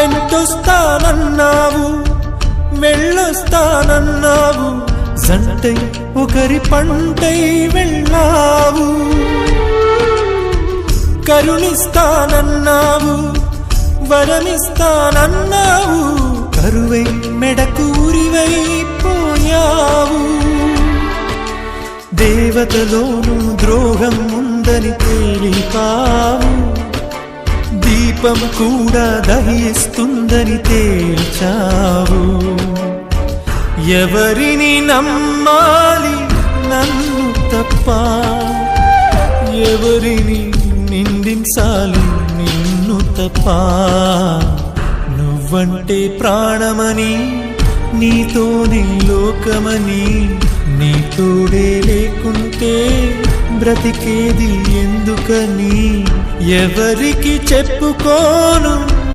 వెంటొస్తానన్నావు, వెళ్ళొస్తానన్నావు, జంటై ఒకరి పంటై వెళ్ళావు. కరుణిస్తానన్నావు, వరమిస్తానన్నావు, కరువై మెడకూరివైపోయావు. దేవతలోనూ ద్రోహం ఉందని తేలిపావు, దీపం కూడా దహిస్తుందని తేల్చావు. ఎవరిని నమ్మాలి నన్ను తప్ప, ఎవరిని నిందించాలి నిన్ను తప్ప. నువ్వంటే ప్రాణమని, నీతోనే లోకమని, నీ తోడే లేకుంటే బ్రతికేది ఎందుకని ఎవరికి చెప్పుకోను.